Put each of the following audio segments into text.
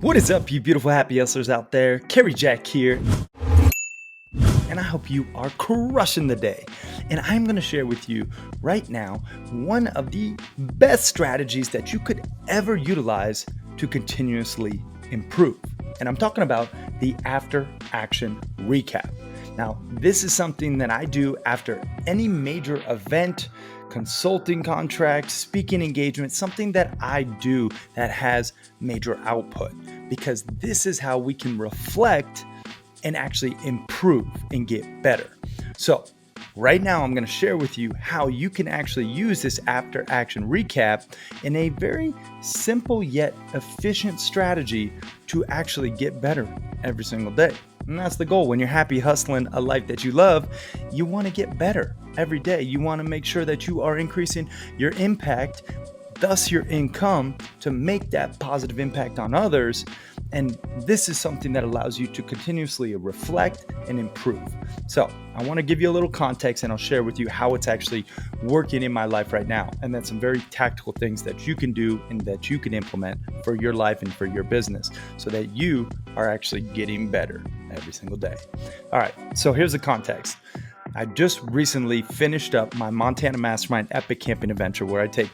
What is up, you beautiful happy hustlers out there? Cary Jack here, and I hope you are crushing the day. And I'm going to share with you right now one of the best strategies that you could ever utilize to continuously improve. And I'm talking about the after action recap. Now, this is something that I do after any major event, consulting contract, speaking engagement, something that I do that has major output, because this is how we can reflect and actually improve and get better. So right now, I'm going to share with you how you can actually use this after action recap in a very simple yet efficient strategy to actually get better every single day. And that's the goal. When you're happy hustling a life that you love, you want to get better every day. You want to make sure that you are increasing your impact, thus your income, to make that positive impact on others. And this is something that allows you to continuously reflect and improve. So I want to give you a little context, and I'll share with you how it's actually working in my life right now. And that's some very tactical things that you can do and that you can implement for your life and for your business so that you are actually getting better every single day. All right, so here's the context. I just recently finished up my Montana Mastermind Epic Camping Adventure, where I take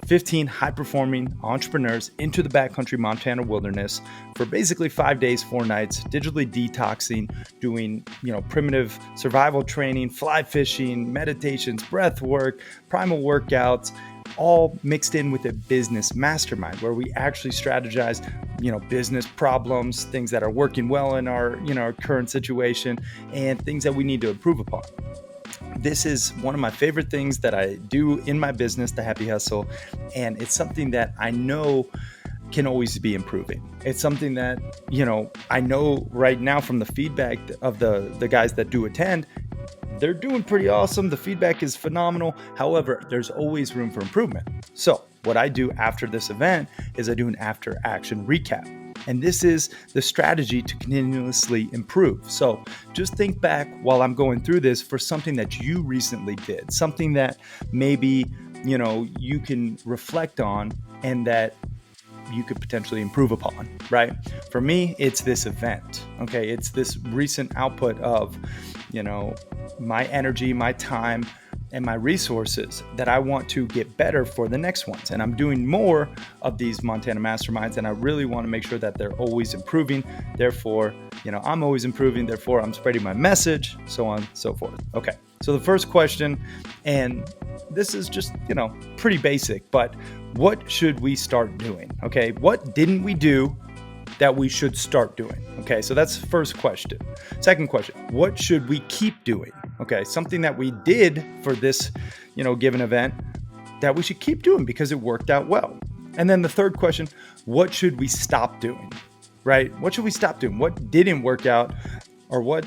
15 high-performing entrepreneurs into the backcountry Montana wilderness for basically 5 days, 4 nights, digitally detoxing, doing, primitive survival training, fly fishing, meditations, breath work, primal workouts, all mixed in with a business mastermind where we actually strategize, business problems, things that are working well in our current situation, and things that we need to improve upon. This is one of my favorite things that I do in my business, the Happy Hustle, and it's something that I know can always be improving. It's something that, I know right now from the feedback of the guys that do attend, they're doing pretty awesome. The feedback is phenomenal. However, there's always room for improvement. So what I do after this event is I do an after action recap. And this is the strategy to continuously improve. So just think back while I'm going through this for something that you recently did, something that maybe, you can reflect on and that you could potentially improve upon, right? For me, it's this event. Okay. It's this recent output of, my energy, my time, and my resources that I want to get better for the next ones. And I'm doing more of these Montana Masterminds, and I really want to make sure that they're always improving. Therefore, I'm always improving. Therefore, I'm spreading my message, so on and so forth. Okay. So the first question, and this is just, pretty basic, but what should we start doing? Okay. What didn't we do that we should start doing? Okay, so that's the first question. Second question, what should we keep doing? Okay, something that we did for this, given event that we should keep doing because it worked out well. And then the third question, what should we stop doing? Right? What should we stop doing? What didn't work out, or what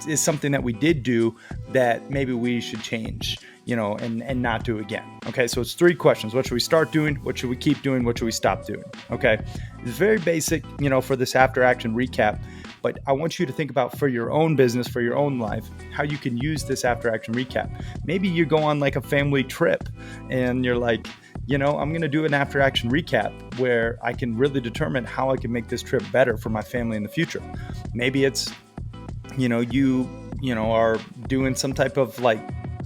is something that we did do that maybe we should change, and not do again. Okay, so it's 3 questions. What should we start doing? What should we keep doing? What should we stop doing? Okay, it's very basic, for this after action recap, but I want you to think about for your own business, for your own life, how you can use this after action recap. Maybe you go on like a family trip and you're like, I'm going to do an after action recap where I can really determine how I can make this trip better for my family in the future. Maybe it's, you are doing some type of like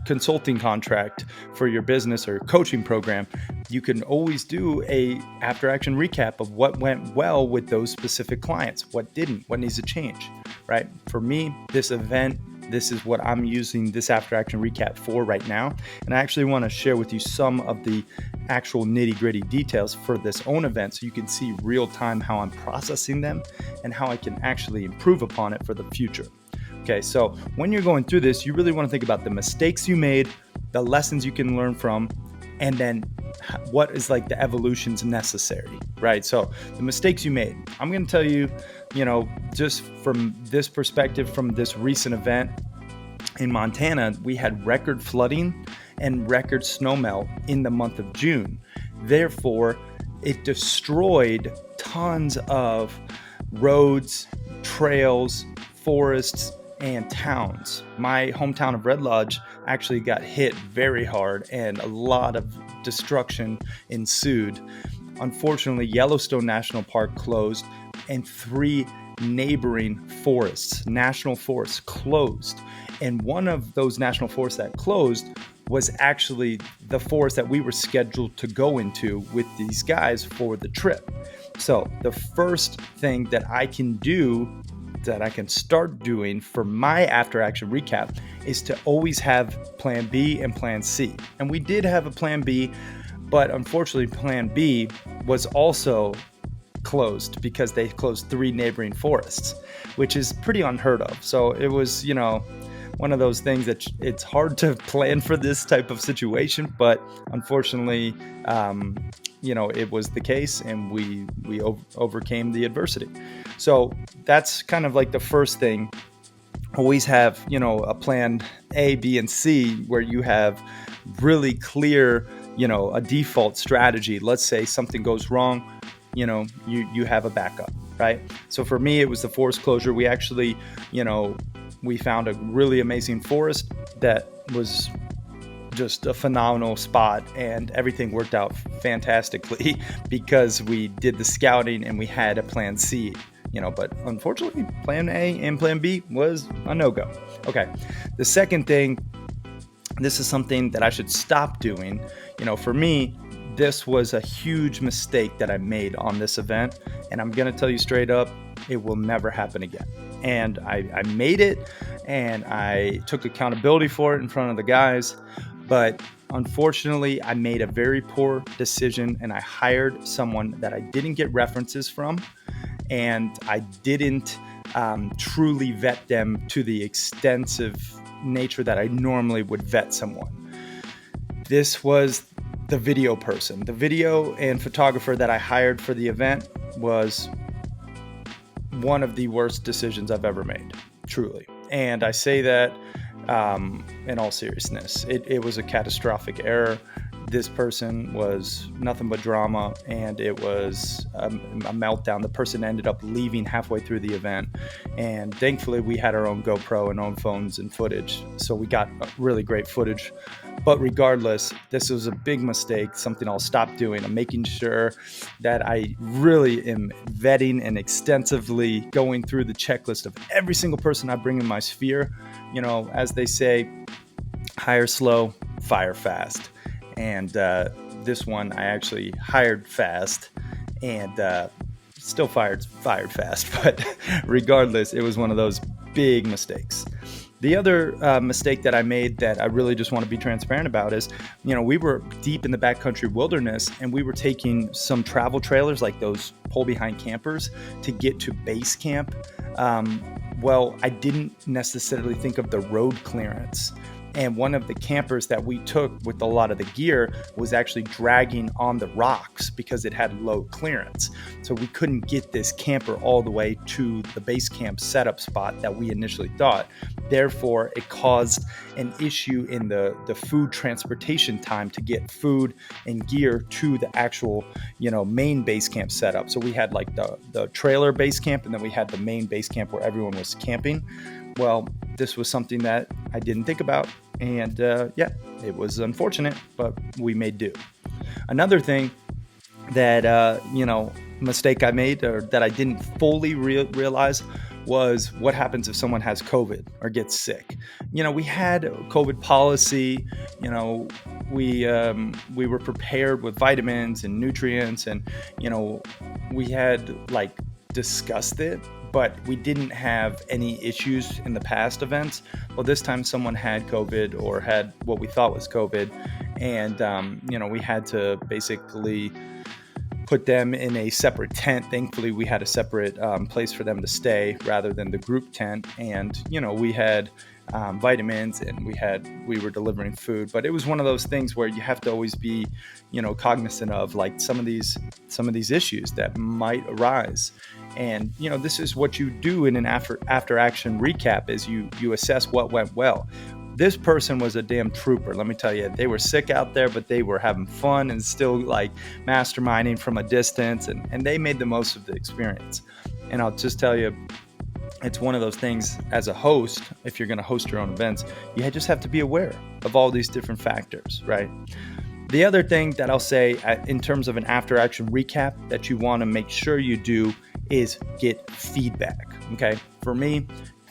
consulting contract for your business or coaching program. You can always do a after action recap of what went well with those specific clients, what didn't, what needs to change, right? For me, this event, this is what I'm using this after action recap for right now. And I actually want to share with you some of the actual nitty gritty details for this own event so you can see real time how I'm processing them and how I can actually improve upon it for the future. Okay, so when you're going through this, you really want to think about the mistakes you made, the lessons you can learn from, and then what is like the evolutions necessary, right? So the mistakes you made, I'm going to tell you, just from this perspective, from this recent event in Montana, we had record flooding and record snowmelt in the month of June. Therefore, it destroyed tons of roads, trails, forests, and towns. My hometown of Red Lodge actually got hit very hard and a lot of destruction ensued. unfortunately, Yellowstone National Park closed, and 3 neighboring forests, national forests, closed. And one of those national forests that closed was actually the forest that we were scheduled to go into with these guys for the trip. So the first thing that I can do, that I can start doing for my after action recap, is to always have plan B and plan C. And we did have a plan B, but unfortunately plan B was also closed because they closed 3 neighboring forests, which is pretty unheard of. So it was, one of those things that it's hard to plan for this type of situation, but unfortunately, it was the case, and we overcame the adversity. So that's kind of like the first thing. Always have, a plan A, B, and C where you have really clear, a default strategy. Let's say something goes wrong, you have a backup, right? So for me, it was the forest closure. We actually, we found a really amazing forest that was just a phenomenal spot, and everything worked out fantastically because we did the scouting and we had a plan C, but unfortunately plan A and plan B was a no-go. Okay. The second thing, this is something that I should stop doing. For me, this was a huge mistake that I made on this event, and I'm going to tell you straight up, it will never happen again. And I made it, and I took accountability for it in front of the guys, but unfortunately, I made a very poor decision, and I hired someone that I didn't get references from, and I didn't truly vet them to the extensive nature that I normally would vet someone. This was the video person. The video and photographer that I hired for the event was one of the worst decisions I've ever made, truly. And I say that in all seriousness. It was a catastrophic error. This person was nothing but drama, and it was a meltdown. The person ended up leaving halfway through the event, and thankfully we had our own GoPro and own phones and footage, so we got really great footage. But regardless, this was a big mistake, something I'll stop doing. I'm making sure that I really am vetting and extensively going through the checklist of every single person I bring in my sphere. As they say, hire slow, fire fast. And this one I actually hired fast, and still fired fast. But regardless, it was one of those big mistakes. The other mistake that I made that I really just want to be transparent about is, we were deep in the backcountry wilderness, and we were taking some travel trailers, like those pull behind campers, to get to base camp. Well, I didn't necessarily think of the road clearance. And one of the campers that we took with a lot of the gear was actually dragging on the rocks because it had low clearance. So we couldn't get this camper all the way to the base camp setup spot that we initially thought. Therefore, it caused an issue in the food transportation time to get food and gear to the actual, main base camp setup. So we had like the trailer base camp, and then we had the main base camp where everyone was camping. Well, this was something that I didn't think about, and it was unfortunate, but we made do. Another thing that, mistake I made, or that I didn't fully realize, was what happens if someone has COVID or gets sick. We had COVID policy, we were prepared with vitamins and nutrients, and, we had discussed it, but we didn't have any issues in the past events. Well, this time someone had COVID, or had what we thought was COVID, and we had to basically put them in a separate tent. Thankfully, we had a separate place for them to stay rather than the group tent, and we had vitamins, and we were delivering food. But it was one of those things where you have to always be cognizant of some of these issues that might arise. And this is what you do in an after action recap, is you assess what went well. This person was a damn trooper, let me tell you. They were sick out there, but they were having fun and still masterminding from a distance, and they made the most of the experience. And I'll just tell you, it's one of those things as a host, if you're going to host your own events, you just have to be aware of all these different factors, right? The other thing that I'll say in terms of an after action recap that you want to make sure you do is get feedback. Okay. For me,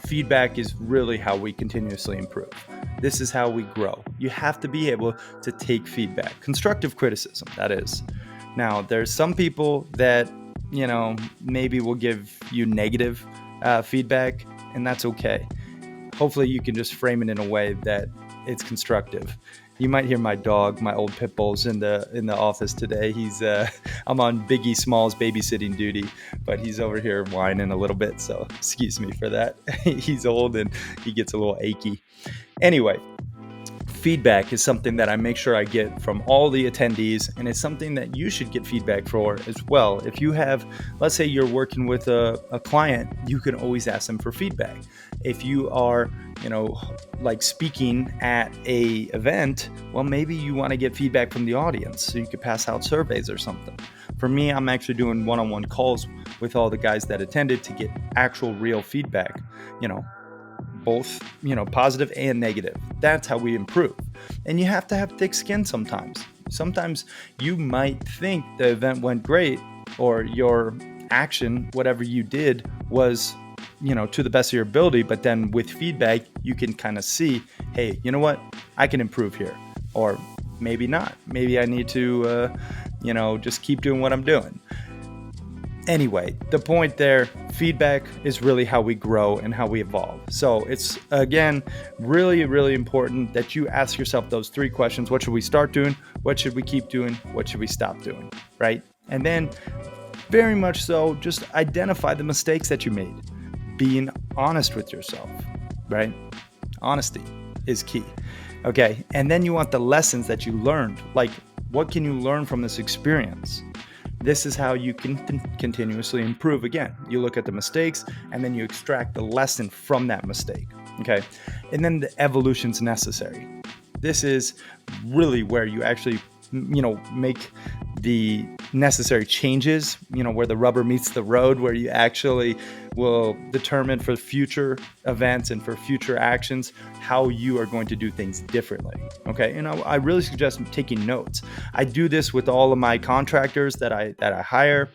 feedback is really how we continuously improve. This is how we grow. You have to be able to take feedback, constructive criticism, that is. Now, there's some people that, maybe will give you negative feedback, and that's okay. Hopefully you can just frame it in a way that it's constructive. You might hear my dog, my old pit bull's in the office today. I'm on Biggie Small's babysitting duty, but he's over here whining a little bit, so excuse me for that. He's old and he gets a little achy. Anyway, feedback is something that I make sure I get from all the attendees, and it's something that you should get feedback for as well. If you have, let's say you're working with a client, you can always ask them for feedback. If you are, like speaking at a event, well, maybe you want to get feedback from the audience so you could pass out surveys or something. For me, I'm actually doing one-on-one calls with all the guys that attended to get actual real feedback, both, positive and negative. That's how we improve. And you have to have thick skin sometimes. Sometimes you might think the event went great, or your action, whatever you did, was, to the best of your ability. But then with feedback, you can kind of see, hey, you know what? I can improve here. Or maybe not. Maybe I need to, just keep doing what I'm doing. Anyway, the point there, feedback is really how we grow and how we evolve. So it's, again, really, really important that you ask yourself those 3 questions. What should we start doing? What should we keep doing? What should we stop doing? Right? And then very much so, just identify the mistakes that you made. Being honest with yourself, right? Honesty is key. Okay. And then you want the lessons that you learned. Like, what can you learn from this experience? This is how you can continuously improve. Again, you look at the mistakes and then you extract the lesson from that mistake. Okay. And then the evolution's necessary. This is really where you actually, make the necessary changes, where the rubber meets the road, where you actually will determine for future events and for future actions how you are going to do things differently. Okay. And I really suggest taking notes. I do this with all of my contractors that I hire.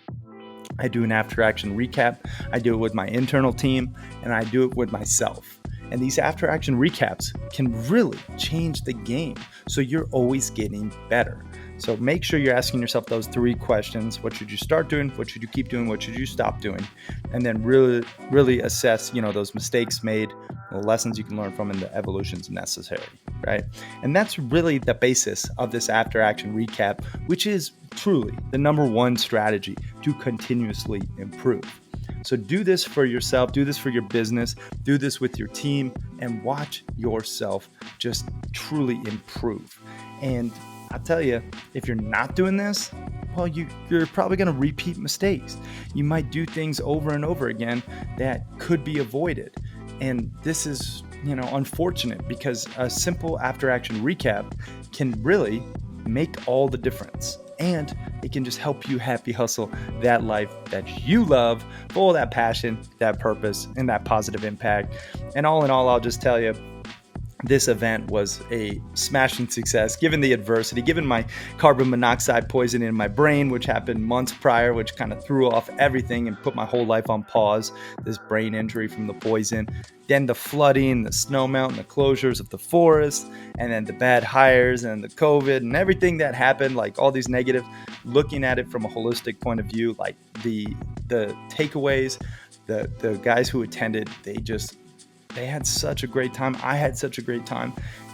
I do an after action recap. I do it with my internal team, and I do it with myself. And these after action recaps can really change the game. So you're always getting better. So make sure you're asking yourself those 3 questions. What should you start doing? What should you keep doing? What should you stop doing? And then really, really assess, those mistakes made, the lessons you can learn from, and the evolutions necessary, right? And that's really the basis of this after action recap, which is truly the number 1 strategy to continuously improve. So do this for yourself, do this for your business, do this with your team, and watch yourself just truly improve. And I'll tell you, if you're not doing this, well, you're probably going to repeat mistakes. You might do things over and over again that could be avoided. And this is, unfortunate, because a simple after action recap can really make all the difference. And it can just help you happy hustle that life that you love, full of that passion, that purpose, and that positive impact. And all in all, I'll just tell you, this event was a smashing success, given the adversity, given my carbon monoxide poisoning in my brain, which happened months prior, which kind of threw off everything and put my whole life on pause, this brain injury from the poison. Then the flooding, the snowmelt, and the closures of the forest, and then the bad hires and the COVID and everything that happened, like all these negative, looking at it from a holistic point of view, like the takeaways, the guys who attended, they had such a great time. I had such a great time.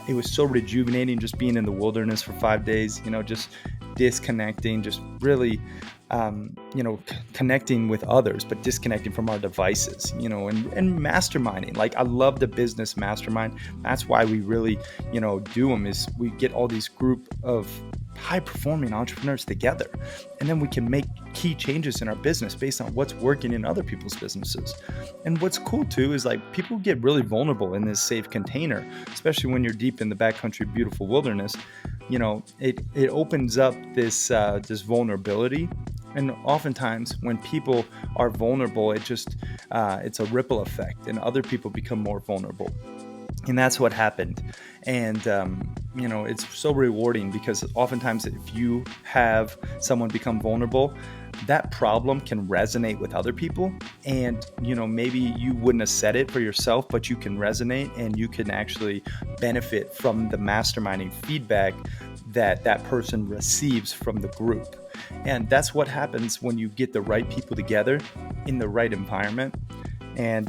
It was so rejuvenating just being in the wilderness for 5 days, just disconnecting, just really, connecting with others, but disconnecting from our devices, and masterminding. Like, I love the business mastermind. That's why we really, do them, is we get all these group of high performing entrepreneurs together, and then we can make key changes in our business based on what's working in other people's businesses. And what's cool too is, like, people get really vulnerable in this safe container, especially when you're deep in the backcountry, beautiful wilderness. It opens up this vulnerability. And oftentimes when people are vulnerable, it's a ripple effect, and other people become more vulnerable. And that's what happened. And it's so rewarding, because oftentimes if you have someone become vulnerable, that problem can resonate with other people. And maybe you wouldn't have said it for yourself, but you can resonate, and you can actually benefit from the masterminding feedback that person receives from the group. And that's what happens when you get the right people together in the right environment. And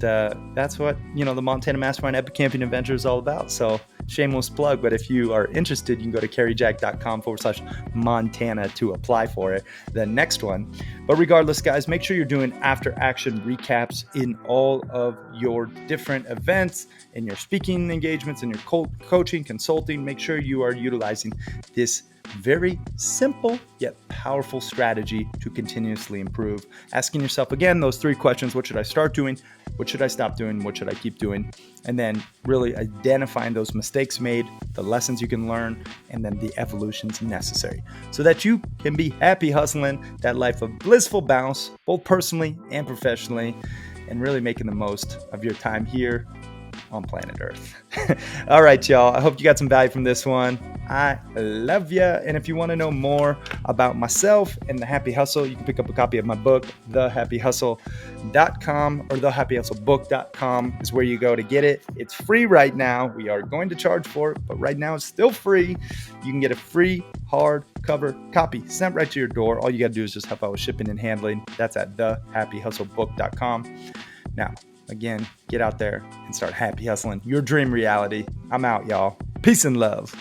that's what the Montana Mastermind Epic Camping Adventure is all about. So shameless plug, but if you are interested, you can go to caryjack.com/Montana to apply for it, the next one. But regardless, guys, make sure you're doing after action recaps in all of your different events, in your speaking engagements, in your coaching, consulting. Make sure you are utilizing this very simple yet powerful strategy to continuously improve. Asking yourself again those 3 questions: what should I start doing? What should I stop doing? What should I keep doing? And then really identifying those mistakes made, the lessons you can learn, and then the evolutions necessary, so that you can be happy hustling that life of blissful balance, both personally and professionally, and really making the most of your time here on planet Earth. All right, y'all. I hope you got some value from this one. I love you. And if you want to know more about myself and the Happy Hustle, you can pick up a copy of my book, thehappyhustle.com, or thehappyhustlebook.com is where you go to get it. It's free right now. We are going to charge for it, but right now it's still free. You can get a free hardcover copy sent right to your door. All you got to do is just help out with shipping and handling. That's at thehappyhustlebook.com. Now, again, get out there and start happy hustling your dream reality. I'm out, y'all. Peace and love.